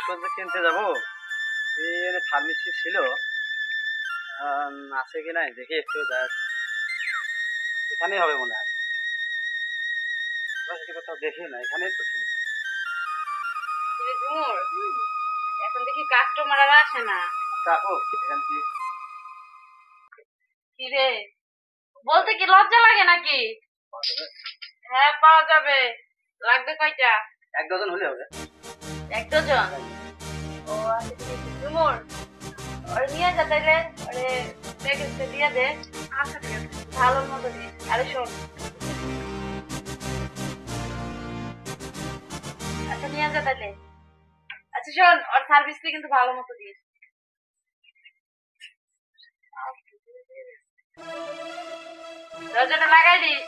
ওষুধ কিনতে যাবো। এই ফার্মেসি ছিল, আছে কি নাই দেখি একটু যায়। এখানেই হবে মনে হয়, কোথাও দেখি না, এখানেই তো ছিল। এখন দেখি কাস্টমার আর আসে না। কাকু এখান কি কি রে, বলতে কি লজ্জা লাগে নাকি? হ্যাঁ পাওয়া যাবে। লাগবে কয়টা? 1 ডজন হলে হবে। 1 ডজন? ও আচ্ছা ঠিক আছে। ঝুমুর ওরে নিয়ে যা তাইলে, ওরে প্যাকেজটা দিয়ে দে। আচ্ছা ঠিক আছে, ভালো মতো দিস। আরে শোন, আচ্ছা নিয়ে যা তাইলে। আচ্ছা শোন, ওর সার্ভিসটা কিন্তু ভালো মতো দিস। দরজাটা লাগাই দিস।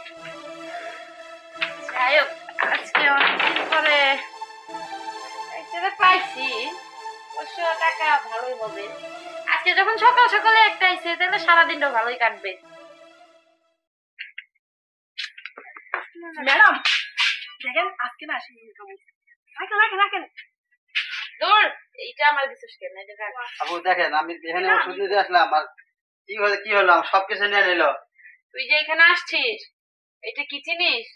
যাই হোক, আজকে অনেকদিন পরে একটা পাইছি, 500 টাকা ভালোই হবে। আজকে যখন সকাল সকালে একটা আইছে, তাহলে সারাদিনটা ভালোই কাটবে। ম্যাডাম দেখেন আজকে না আসেনি ইনকাম হইছে। রাখেন দূর, এইটা আমার বিশেষ কেন এটা রাখ। আপু দেখেন, আমি এখানে ওষুধ নিতে আসলাম, আর কি হলো সবকিছু নিয়ে নিল। তুই যে এখানে আসছিস, এটা কি চিনিস?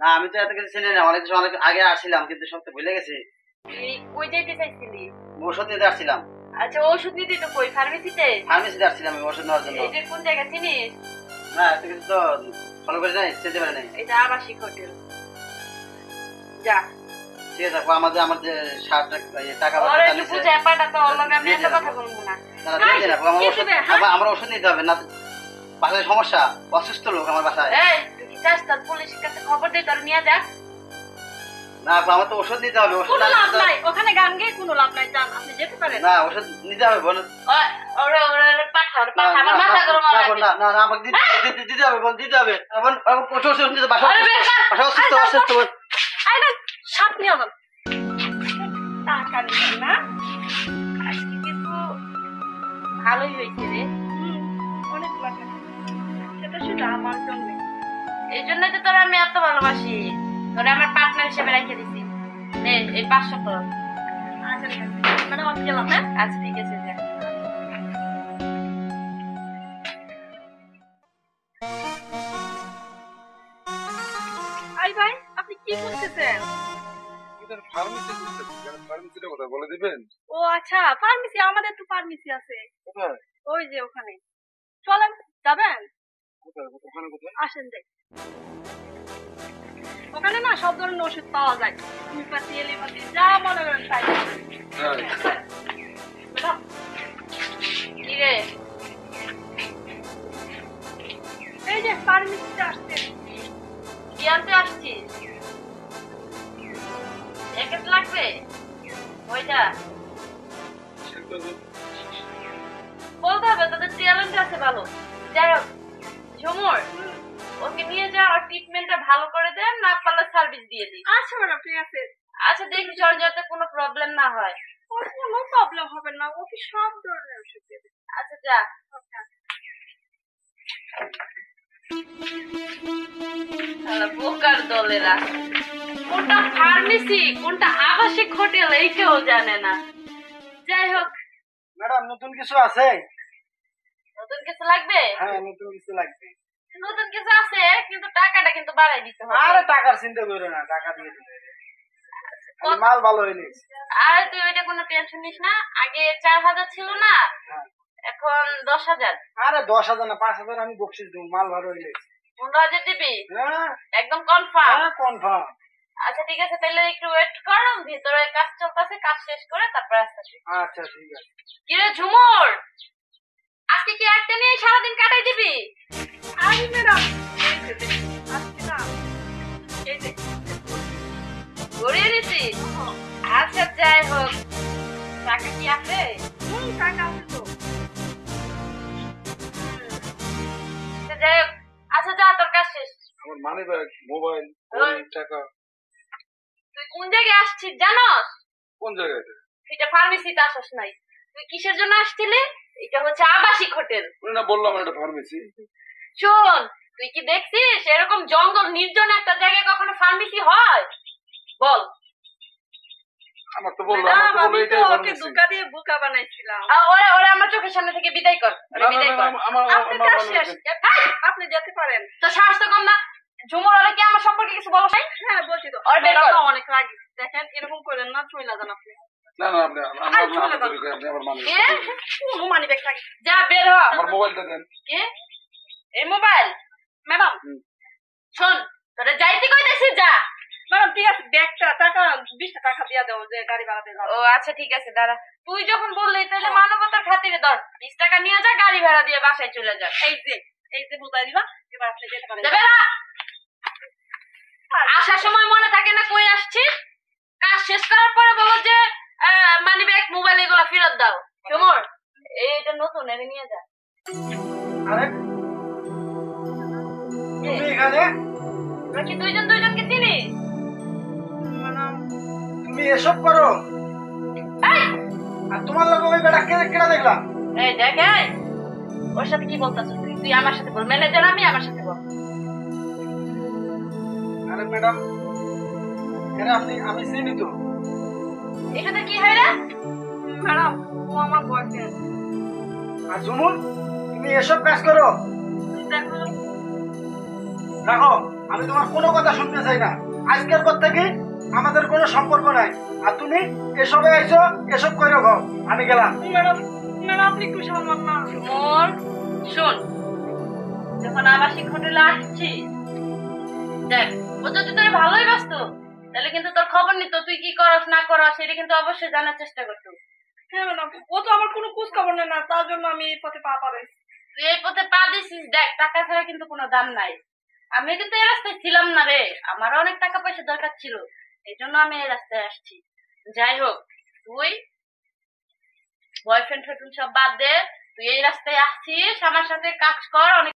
না, আমি তো এত কিছু চিনি না, অনেক আগে আসছিলাম, কিন্তু সব তো ভুলে গেছি। তুই কই যেতে চাইছিলি? ওষুধ নিতে আসছিলাম। আচ্ছা ওষুধ নিতে তো কই, ফার্মেসিতে? ফার্মেসিতে আসছিলাম আমি ওষুধ নেওয়ার জন্য। এটা কোন জায়গা চিনিস? না, এত কিছু তো ফলো করে নাই, চিনতে পারি নাই। এটা আবাসিক হোটেল। যা ঠিক আছে আপু, আমার যে টাকা ওরে একটু বুঝায় পাটা, তো ওর লগে আমি এত কথা বলবো না। আমার ওষুধ নিতে হবে না, বাসায় সমস্যা, অসুস্থ লোক আমার বাসায়। এই তুই কি চাস তোর পুলিশের কাছে খবর দে, তোর নিয়ে যাক? না আপু, আমার তো ওষুধ নিতে হবে। ওষুধ কোনো লাভ নাই, ওখানে গান গেয়ে কোনো লাভ নাই। যান, আপনি যেতে পারেন। না, ওষুধ নিতে হবে বোন। ওরে পাঠা আমার মাথা গরম লাগে। না আমাকে দিতে হবে বোন, দিতে হবে বোন। ওষুধ নিতে বাসা অসুস্থ বোন। আরে সাপ নিয়ে যান। টাকা নিবেন না? আজকে কিন্তু ভালোই হয়েছে রে। অনেক টাকা। সেটা শুধু আমার জন্য। এই জন্যই তো তোরা আমি এত ভালোবাসি, তোরা আমার পার্টনার হিসেবে রেখে দিছি। নে এই 500 তোর। আচ্ছা ঠিক আছে ম্যাডাম, আমি গেলাম। হ্যাঁ আচ্ছা ঠিক আছে যা। আই ভাই, আপনি কি করতেছেন? ফার্মেসিটা কথা বলে দিবেন। ও আচ্ছা, ফার্মেসি, আমাদের তো ফার্মেসি আছে। কোথায়? ওই যে ওখানে। চলেন, যাবেন? ওখানে কোথায়? আসেন দেখ, ওখানে না সব ধরনের ওষুধ পাওয়া যায়। হোমিওপ্যাথি, এলোপ্যাথি, যা মনে করেন তাই পাবেন। ম্যাডাম কি রে, এই যে ফার্মেসিতে আসছে। কি আনতে আসছিস? প্যাকেট লাগবে? ওইটা বলতে হবে, তোদের ট্যালেন্ট আছে ভালো। যাই হোক ঝুমুর, ওকে নিয়ে যা, আর ট্রিটমেন্টটা ভালো করে দেন, না পারলে সার্ভিস দিয়ে দিই। আচ্ছা ম্যাডাম ঠিক আছে। আচ্ছা দেখিস ওর যাতে কোনো প্রবলেম না হয়। ওর কোনো প্রবলেম হবে না, ওকে সব ধরনের ওষুধ দেবে। আচ্ছা যা। বোকার দলেরা, কোনটা ফার্মেসি কোনটা আবাসিক হোটেল এইটাও জানে না। যাই হোক, ম্যাডাম নতুন কিছু আছে? নতুন কিছু লাগবে? হ্যাঁ, নতুন কিছু লাগবে। নতুন কিছু আছে, কিন্তু টাকাটা কিন্তু বাড়াই দিতে হবে। আরে টাকার চিন্তা করো না, টাকা দিয়ে দিবে, মাল ভালো হইলে। আর তুই ওইটা কোনো টেনশন নিস না, আগে 4000 ছিল না, এখন 10,000। আরে 10,000 না, 5,000 আমি বকশিস দেবো, মাল ভালো হইলে। 15,000 দিবি? হ্যাঁ একদম কনফার্ম? কনফার্ম। আচ্ছা ঠিক আছে, তাহলে একটু ওয়েট কর, ভিতরে কাজ চলতেছে, কাজ শেষ করে তারপর আসতেছি। আচ্ছা ঠিক আছে। কিরে ঝুমুর, আজকে কি একটা নিয়ে সারাদিন কাটাই দিবি? আরে ম্যাডাম আজকে না, এই যে ঘুরিয়ে দিছি। আচ্ছা যাই হোক, টাকা কি আছে? টাকা আছে তো। যাই হোক, আচ্ছা যা, তোর কাজ শেষ। আমার মানি ব্যাগ, মোবাইল, টাকা। তুই কোন জায়গায় আসছিস জানোস? কোন জায়গায়? এটা ফার্মেসিতে আসস নাই। তুই কিসের জন্য আসছিলি? এটা হচ্ছে আবাসিক হোটেল। না বললাম এটা ফার্মেসি। শোন, তুই কি দেখছিস এরকম জঙ্গল নির্জন একটা জায়গায় কখনো ফার্মেসি হয়? বল। আমার তো বললো ম্যাডাম, আমার তো আমি বললো তো এটাই ওকে ফার্মেসি ধোকা দিয়ে বোকা বানাইছিলাম। ওরে ওরে আমার চোখের সামনে থেকে বিদায় কর, ওরে বিদায় কর। আপনি কাজ শেষ, আপনি যেতে পারেন। তো সাহস তো কম না, ঝুমুর ওরা কি আমার সম্পর্কে কিছু বলো নাই? হ্যাঁ বলছি তো, ওর বের ম্যাডাম কর। না অনেক রাগি, দেখেন এরকম করেন না, চলে যান আপনি। না না আপনি আপনি আমার মানে এ? কোনো মানি ব্যাগ লাগে। যা বের হ। আমার মোবাইলটা দেন। এ? এই মোবাইল? ম্যাডাম, শোন, তোরে যাইতে কইতেছি যা। ম্যাডাম ঠিক আছে, ব্যাগটা টাকা 20টা টাকা দিয়ে দাও, যে গাড়ি ভাড়াতে যাবো। ও আচ্ছা ঠিক আছে, দাঁড়া। তুই যখন বললি তাহলে মানবতার খাতিরে ধর, 20 টাকা নিয়ে যা, গাড়ি ভাড়া দিয়ে বাসায় চলে যা। এই যে বুঝাই দিবা, এবার আপনি যেতে পারেন। যাবে না? আসার সময় মনে থাকে না কই আসছিস? কাজ শেষ করার পরে বলো যে মানি ব্যাগ, মোবাইল এগুলো ফেরত দাও। ঝুমুর, এইটা নতুন, এটা নিয়ে যা। আরে তুমি এখানে? তোরা কি দুইজন দুইজনকে চিনিস? ম্যাডাম, তুমি এসব করো? এই, আর তোমার লোক ওই বেটা কেনা দেখলাম? এই দেখ, এই, ওর সাথে কি বলতাছিস তুই? তুই আমার সাথে বল, ম্যানেজার আমি, আমার সাথে বল। আরে ম্যাডাম, এরা আমি চিনি তো। এটাতে কি হয় রে? ম্যাডাম ও আমার বয়ফ্রেন্ড। আর ঝুমুর, তুমি এসব কাজ করো? দেখো দেখো, আমি তোমার কোনো কথা শুনতে চাই না। আজকের পর থেকে আমাদের কোনো সম্পর্ক নাই। আর তুমি এসবে আইছো, এসব করে গো। আমি গেলাম। ম্যাডাম, ম্যাডাম আপনি একটু সামান না। ঝুমুর, শোন, যখন আবাসিক হোটেলে আসছি, দেখ, ও যদি তোর ভালোই বাসত তাহলে কিন্তু তোর খবর নিত, তুই কি করস না করস সেটা কিন্তু অবশ্যই জানার চেষ্টা করতো। হ্যাঁ ম্যাডাম, ও তো আমার কোনো খোঁজ খবর নেয় না, তার জন্য আমি এই পথে পা পাবেন। তুই এই পথে পা দিছিস, দেখ, টাকা ছাড়া কিন্তু কোনো দাম নাই। আমি কিন্তু এই রাস্তায় ছিলাম না রে, আমারও অনেক টাকা পয়সা দরকার ছিল, এই জন্য আমি এই রাস্তায় আসছি। যাই হোক, তুই বয়ফ্রেন্ড ফ্রেন্ড সব বাদ দে, তুই এই রাস্তায় আসছিস, আমার সাথে কাজ কর, অনেক